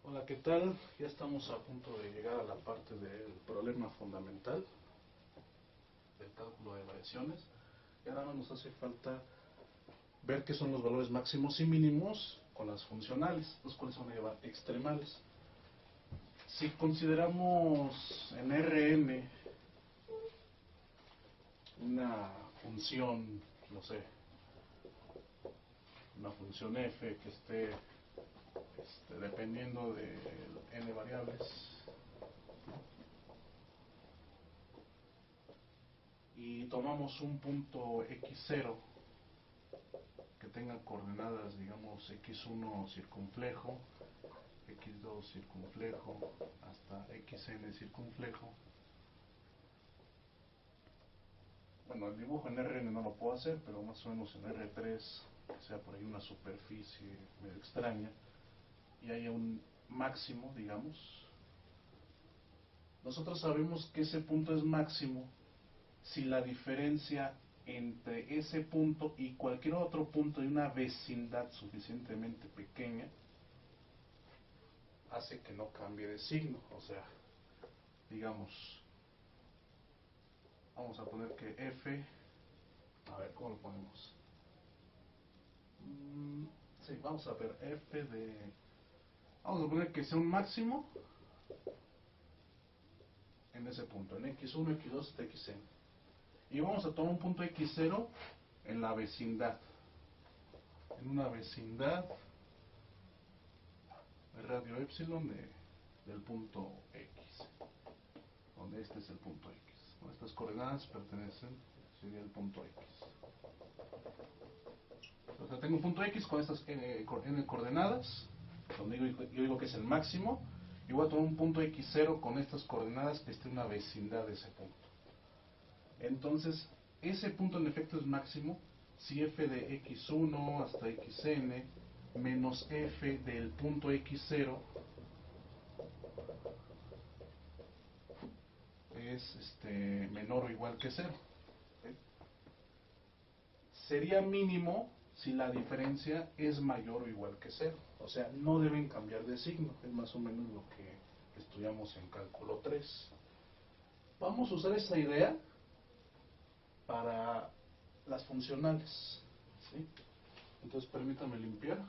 Hola, ¿qué tal? Ya estamos a punto de llegar a la parte del problema fundamental del cálculo de variaciones. Y ahora nos hace falta ver qué son los valores máximos y mínimos con las funcionales, los cuales se van a llevar extremales. Si consideramos en Rn una función, no sé, una función f que esté dependiendo de n variables, y tomamos un punto x0 que tenga coordenadas, digamos, x1 circunflejo, x2 circunflejo, hasta xn circunflejo. Bueno, el dibujo en Rn no lo puedo hacer, pero más o menos en R3, que sea por ahí una superficie medio extraña, y haya un máximo, digamos. Nosotros sabemos que ese punto es máximo si la diferencia entre ese punto y cualquier otro punto de una vecindad suficientemente pequeña hace que no cambie de signo. O sea, digamos, vamos a poner que f, a ver, ¿cómo lo ponemos? Sí, vamos a ver f de, vamos a poner que sea un máximo en ese punto, en x1, x2 hasta xn. Y vamos a tomar un punto x0 en la vecindad, en una vecindad de radio epsilon del punto x, donde este es el punto x. Estas coordenadas pertenecen, sería el punto x. O sea, tengo un punto x con estas n coordenadas, donde yo digo que es el máximo, y voy a tomar un punto x0 con estas coordenadas que esté en una vecindad de ese punto. Entonces, ese punto en efecto es máximo si f de x1 hasta xn menos f del punto x0 es menor o igual que 0. ¿Okay? Sería mínimo si la diferencia es mayor o igual que 0. O sea, no deben cambiar de signo. Es más o menos lo que estudiamos en cálculo 3. Vamos a usar esa idea para las funcionales, ¿sí? Entonces permítame limpiar.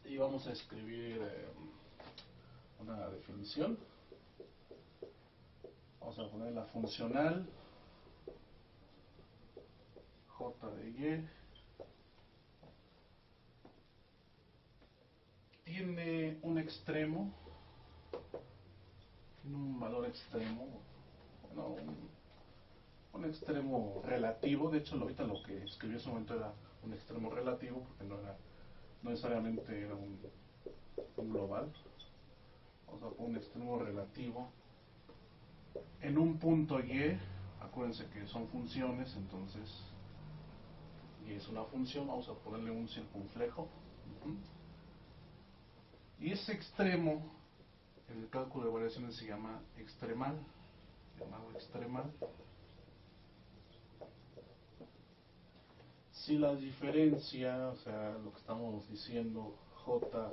Y vamos a escribir una definición. Vamos a poner la funcional j de y tiene un extremo, tiene un valor extremo, bueno, un extremo relativo. De hecho, ahorita lo que escribí en ese momento era un extremo relativo, porque no necesariamente era un global. Vamos a poner un extremo relativo en un punto y. Acuérdense que son funciones, entonces y es una función. Vamos a ponerle un circunflejo. Y ese extremo en el cálculo de variaciones se llama extremal, llamado extremal. Si la diferencia, o sea, lo que estamos diciendo, j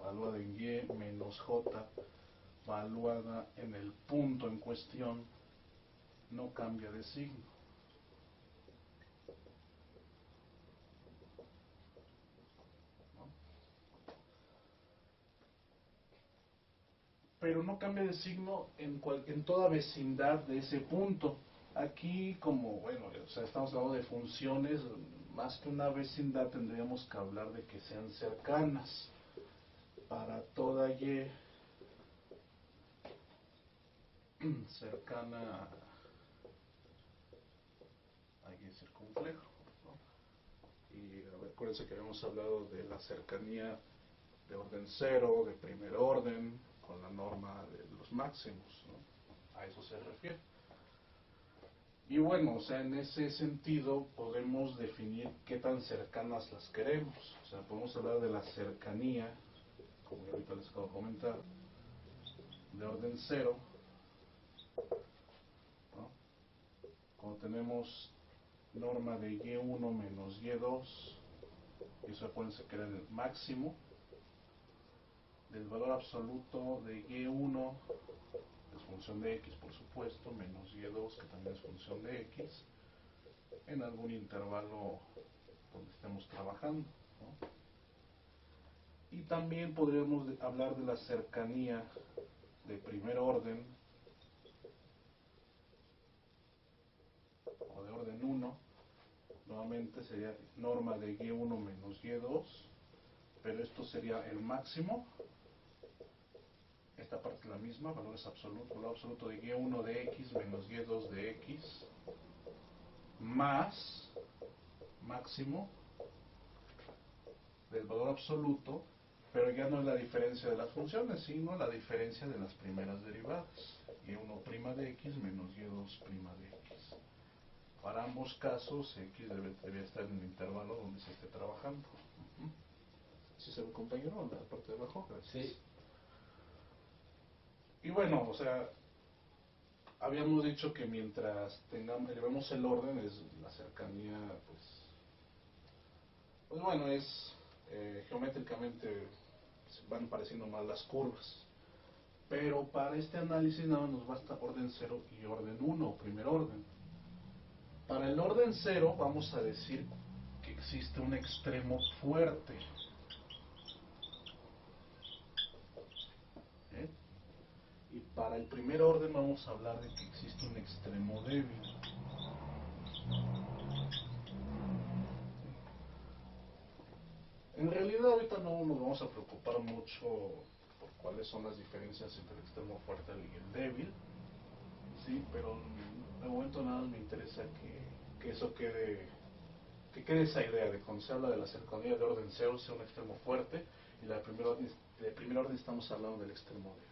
valuada en y menos j valuada en el punto en cuestión, no cambia de signo. Pero no cambia de signo en toda vecindad de ese punto. Aquí, como, bueno, o sea, estamos hablando de funciones, más que una vecindad tendríamos que hablar de que sean cercanas. Para toda y cercana a y circunflejo, ¿no? Y a ver, acuérdense que habíamos hablado de la cercanía de orden cero, de primer orden, con la norma de los máximos, ¿no? A eso se refiere. Y bueno, o sea, en ese sentido podemos definir qué tan cercanas las queremos. O sea, podemos hablar de la cercanía, como ahorita les acabo de comentar, de orden cero, ¿no? Cuando tenemos norma de y1 menos y2, y eso acuérdense que era el máximo, del valor absoluto de y1, que es función de x por supuesto, menos y2, que también es función de x, en algún intervalo donde estemos trabajando, ¿no? Y también podríamos hablar de la cercanía de primer orden o de orden 1. Nuevamente sería norma de y1 menos y2, pero esto sería el máximo. Esta parte es la misma, valores absolutos, valor absoluto de y1 de x menos y2 de x, más máximo del valor absoluto, pero ya no es la diferencia de las funciones, sino la diferencia de las primeras derivadas, y1' de x menos y2' de x. Para ambos casos, x debe estar en el intervalo donde se esté trabajando. ¿Sí se ve, compañero, en la parte de abajo? Gracias. Sí. Y bueno, o sea, habíamos dicho que mientras elevemos el orden, es la cercanía, pues bueno, es geométricamente se van pareciendo más las curvas. Pero para este análisis nada más nos basta orden 0 y orden 1, primer orden. Para el orden 0 vamos a decir que existe un extremo fuerte. Y para el primer orden vamos a hablar de que existe un extremo débil. En realidad ahorita no nos vamos a preocupar mucho por cuáles son las diferencias entre el extremo fuerte y el débil, sí, pero de momento nada más me interesa que eso quede, que quede esa idea de cuando se habla de la cercanía de orden 0 sea un extremo fuerte, y la de primer orden estamos hablando del extremo débil.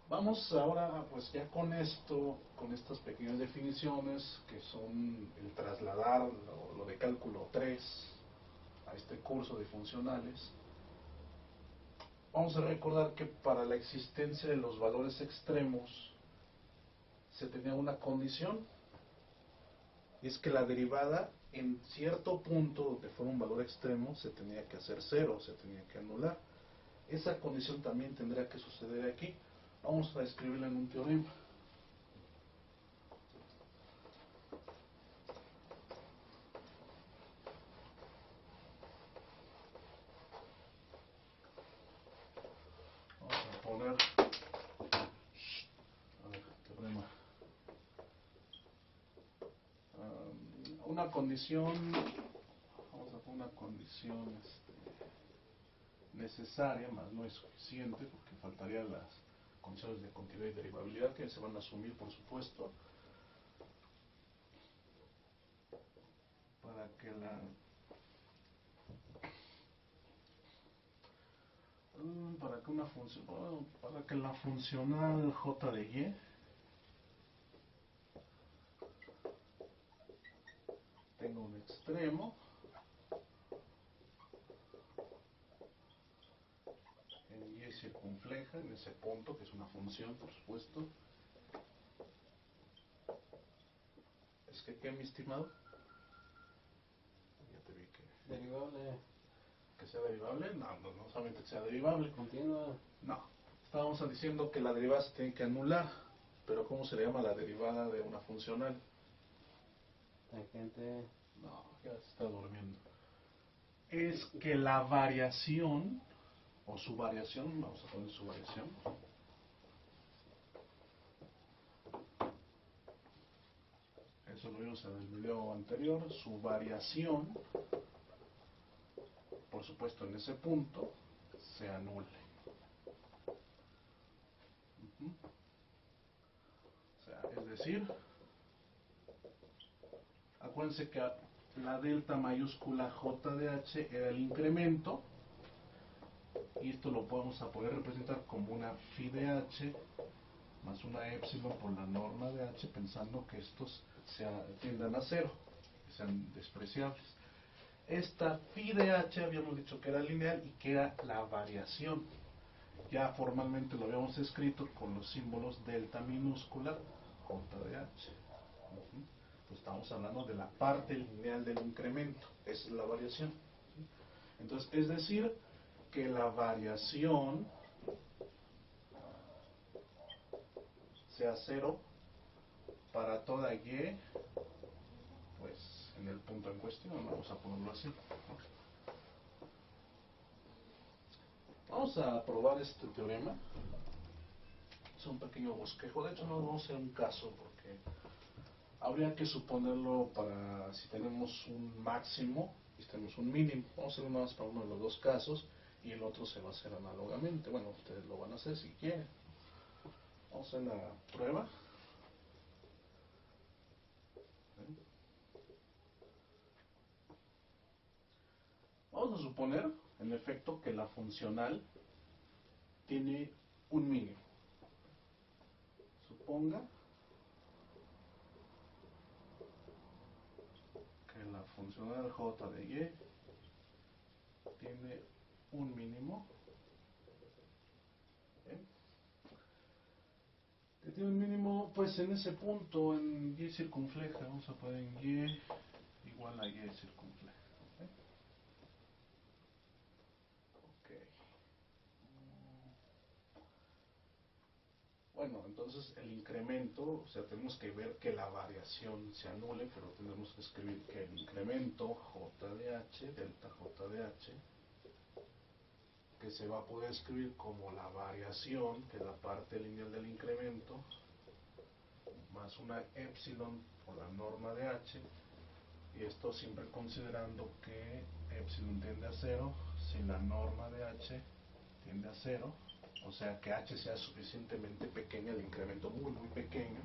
Vamos ahora, pues ya con esto, con estas pequeñas definiciones que son el trasladar lo de cálculo 3 a este curso de funcionales, vamos a recordar que para la existencia de los valores extremos se tenía una condición, y es que la derivada en cierto punto donde fuera un valor extremo se tenía que hacer cero, se tenía que anular. Esa condición también tendría que suceder aquí. Vamos a escribirla en un teorema. Vamos a poner teorema. Una condición, vamos a poner una condición necesaria, más no es suficiente, porque faltarían las condiciones de continuidad y derivabilidad que se van a asumir, por supuesto, para que una función, para que la funcional j de y tenga un extremo en y circunfleja, en ese punto, que es una función, por supuesto. Es que, ¿qué, mi estimado? Ya te vi que... Derivable. ¿Que sea derivable? No solamente que sea derivable. Continua. No, estábamos diciendo que la derivada se tiene que anular, pero ¿cómo se le llama la derivada de una funcional? Tangente. No, ya se está durmiendo. Es que la variación, o su variación, vamos a poner su variación, eso lo vimos en el video anterior, su variación, por supuesto en ese punto, se anule. O sea, es decir, acuérdense que la delta mayúscula j de h era el incremento, y esto lo podemos poder representar como una phi de h más una épsilon por la norma de h, pensando que estos tiendan a cero, que sean despreciables. Esta phi de h habíamos dicho que era lineal y que era la variación. Ya formalmente lo habíamos escrito con los símbolos delta minúscula j de h. Pues estamos hablando de la parte lineal del incremento, esa es la variación. ¿Sí? Entonces, es decir, que la variación sea cero para toda y, pues en el punto en cuestión, vamos a ponerlo así. Vamos a probar este teorema. Es un pequeño bosquejo, de hecho no vamos a hacer un caso porque habría que suponerlo para si tenemos un máximo y si tenemos un mínimo. Vamos a hacerlo nada más para uno de los dos casos y el otro se va a hacer análogamente. Bueno, ustedes lo van a hacer si quieren. Vamos a hacer la prueba. Vamos a suponer, en efecto, que la funcional tiene un mínimo. Suponga que la funcional j de y tiene un mínimo. ¿Bien? Que tiene un mínimo, pues en ese punto, en y circunfleja, vamos a poner en y igual a y circunfleja. ¿Okay? Ok. Bueno, entonces el incremento, o sea, tenemos que ver que la variación se anule, pero tenemos que escribir que el incremento j de h, delta j de h, que se va a poder escribir como la variación, que es la parte lineal del incremento, más una epsilon por la norma de h, y esto siempre considerando que epsilon tiende a cero, si la norma de h tiende a cero, o sea que h sea suficientemente pequeña, el incremento muy muy pequeño.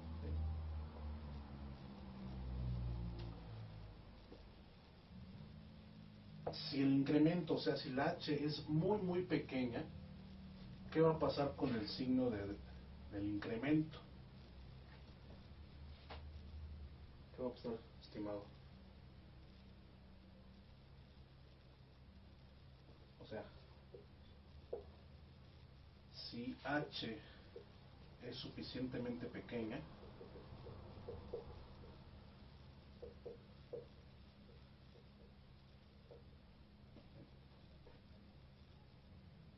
Si el incremento, o sea, si la h es muy muy pequeña, ¿qué va a pasar con el signo del incremento? ¿Qué va a pasar, estimado? O sea, si h es suficientemente pequeña,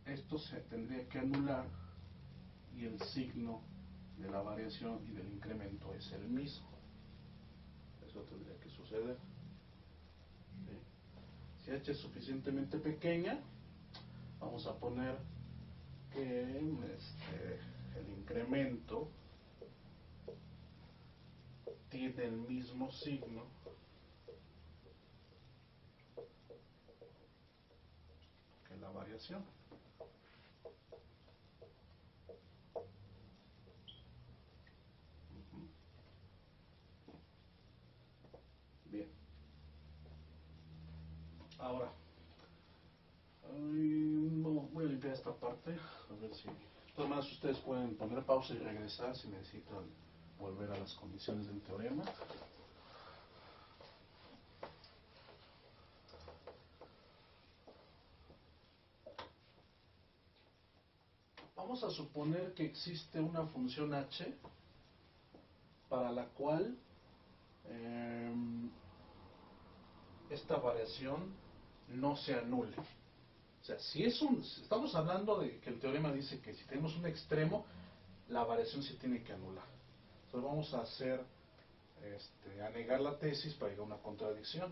esto se tendría que anular y el signo de la variación y del incremento es el mismo. Eso tendría que suceder. ¿Sí? Si h es suficientemente pequeña, vamos a poner que el incremento tiene el mismo signo que la variación. Bien. Ahora, voy a limpiar esta parte, a ver si... De todas maneras, ustedes pueden poner pausa y regresar si necesitan volver a las condiciones del teorema. Vamos a suponer que existe una función h para la cual esta variación no se anule. O sea, si estamos hablando de que el teorema dice que si tenemos un extremo, la variación se tiene que anular. Entonces vamos a hacer, a negar la tesis para llegar a una contradicción.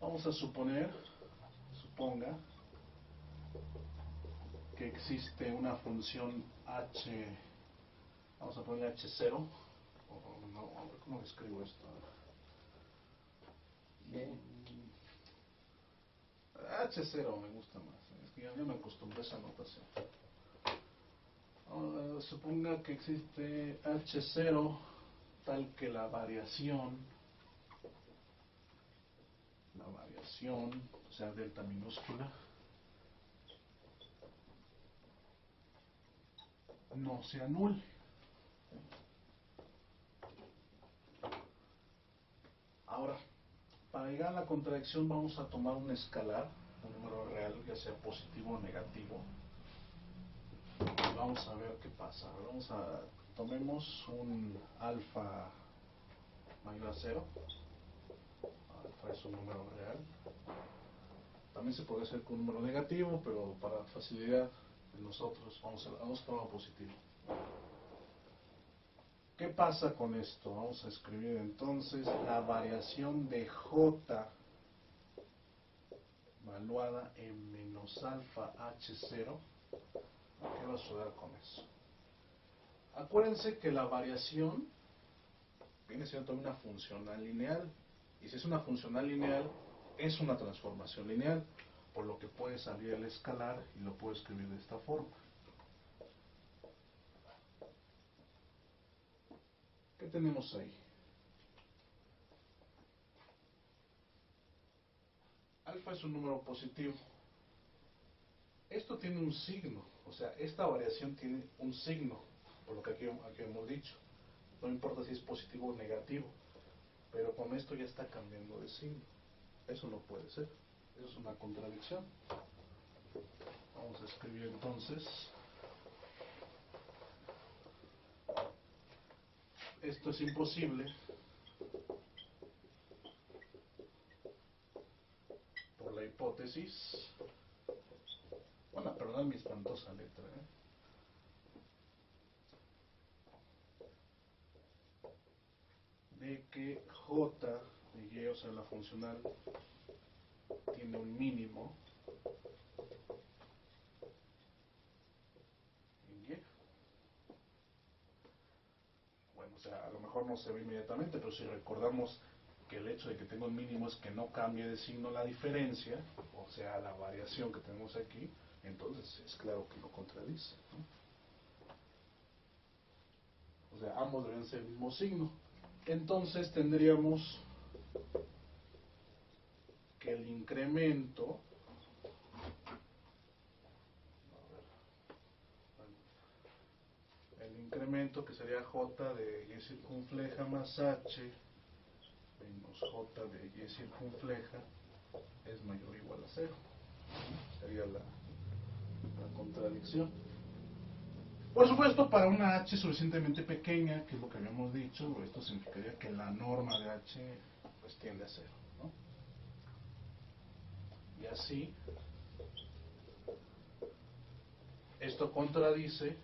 Vamos a suponga que existe una función h, vamos a poner h0, no, a ver cómo escribo esto. H0 me gusta más, es que ya me acostumbré a esa notación. Suponga que existe H0 tal que la variación, o sea, delta minúscula, no se anule. Ahora, para llegar a la contradicción vamos a tomar un escalar, un número real, ya sea positivo o negativo. Y vamos a ver qué pasa. Tomemos un alfa mayor a 0. Alfa es un número real. También se puede hacer con un número negativo, pero para facilidad de nosotros vamos a tomar positivo. ¿Qué pasa con esto? Vamos a escribir entonces la variación de J evaluada en menos alfa H0. ¿Qué va a suceder con eso? Acuérdense que la variación viene siendo también una funcional lineal. Y si es una funcional lineal, es una transformación lineal, por lo que puede salir el escalar y lo puedo escribir de esta forma. ¿Qué tenemos ahí? Alfa es un número positivo. Esto tiene un signo, o sea, esta variación tiene un signo, por lo que aquí hemos dicho. No importa si es positivo o negativo, pero con esto ya está cambiando de signo. Eso no puede ser, eso es una contradicción. Vamos a escribir entonces, esto es imposible por la hipótesis, bueno, perdón mi espantosa letra, de que J de Y, o sea la funcional, tiene un mínimo en Y. Bueno, o sea, a lo mejor no se ve inmediatamente, pero si recordamos que el hecho de que tenga un mínimo es que no cambie de signo la diferencia, o sea, la variación que tenemos aquí, entonces es claro que lo contradice, ¿no? O sea, ambos deben ser el mismo signo. Entonces tendríamos que el incremento, que sería J de Y circunfleja más H menos J de Y circunfleja es mayor o igual a 0. Sería la contradicción. Por supuesto, para una H suficientemente pequeña, que es lo que habíamos dicho, esto significaría que la norma de H pues tiende a 0, ¿no? Y así, esto contradice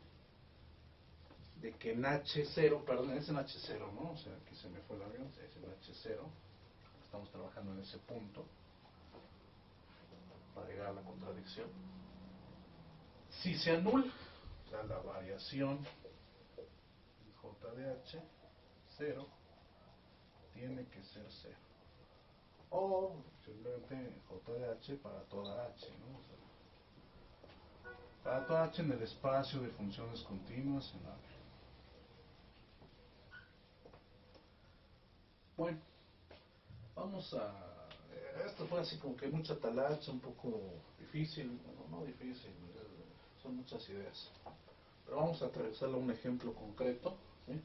de que en H0, perdón, es en H0, ¿no? O sea, aquí se me fue el avión, es en H0, estamos trabajando en ese punto para llegar a la contradicción. Si se anula, o sea, la variación J de H, 0, tiene que ser 0. O simplemente J de H para toda H, ¿no? O sea, para toda H en el espacio de funciones continuas en A. Bueno, vamos a... Esto fue así como que mucha talacha, un poco difícil, no difícil, son muchas ideas. Pero vamos a atravesarlo a un ejemplo concreto, ¿sí?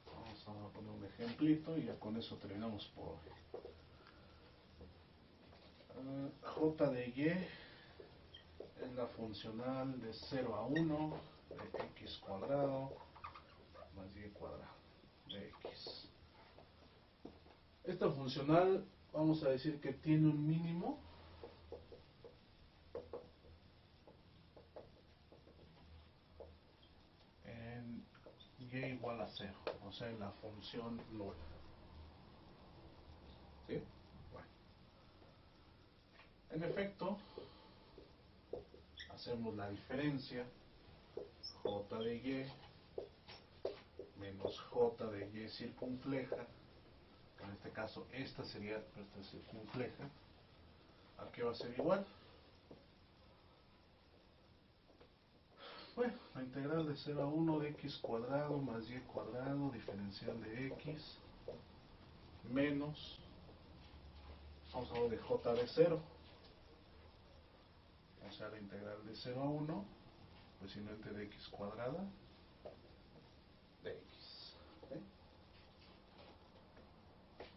Vamos a poner un ejemplito y ya con eso terminamos por hoy. J de Y es la funcional de 0 a 1 de x cuadrado más y cuadrado de x. Esta funcional vamos a decir que tiene un mínimo en y igual a 0, o sea en la función nula. ¿Sí? Bueno. En efecto, hacemos la diferencia J de Y menos J de Y circunfleja, en este caso esta sería nuestra circunfleja, ¿a qué va a ser igual? Bueno, la integral de 0 a 1 de x cuadrado más y cuadrado, diferencial de x, menos, vamos a hablar de j de 0, o sea la integral de 0 a 1, pues simplemente de x cuadrada de x. ¿Sí?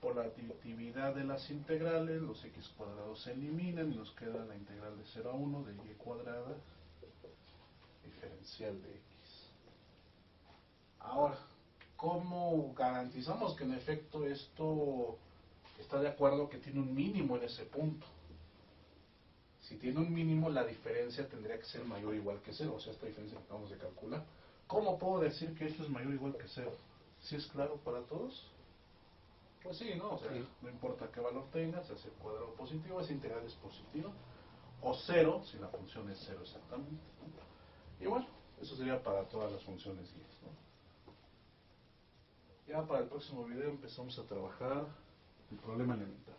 por la aditividad de las integrales, los x cuadrados se eliminan y nos queda la integral de 0 a 1 de y cuadrada diferencial de x. Ahora, ¿cómo garantizamos que en efecto esto está de acuerdo que tiene un mínimo en ese punto? Si tiene un mínimo, la diferencia tendría que ser mayor o igual que 0, o sea, esta diferencia que acabamos de calcular. ¿Cómo puedo decir que esto es mayor o igual que 0? ¿Sí es claro para todos? Pues sí, ¿no? O sea, Sí. no importa qué valor tengas, si es el cuadrado positivo, esa integral es positiva, o 0, si la función es 0 exactamente. Y bueno, eso sería para todas las funciones y, ¿no? Ya para el próximo video empezamos a trabajar el problema elemental.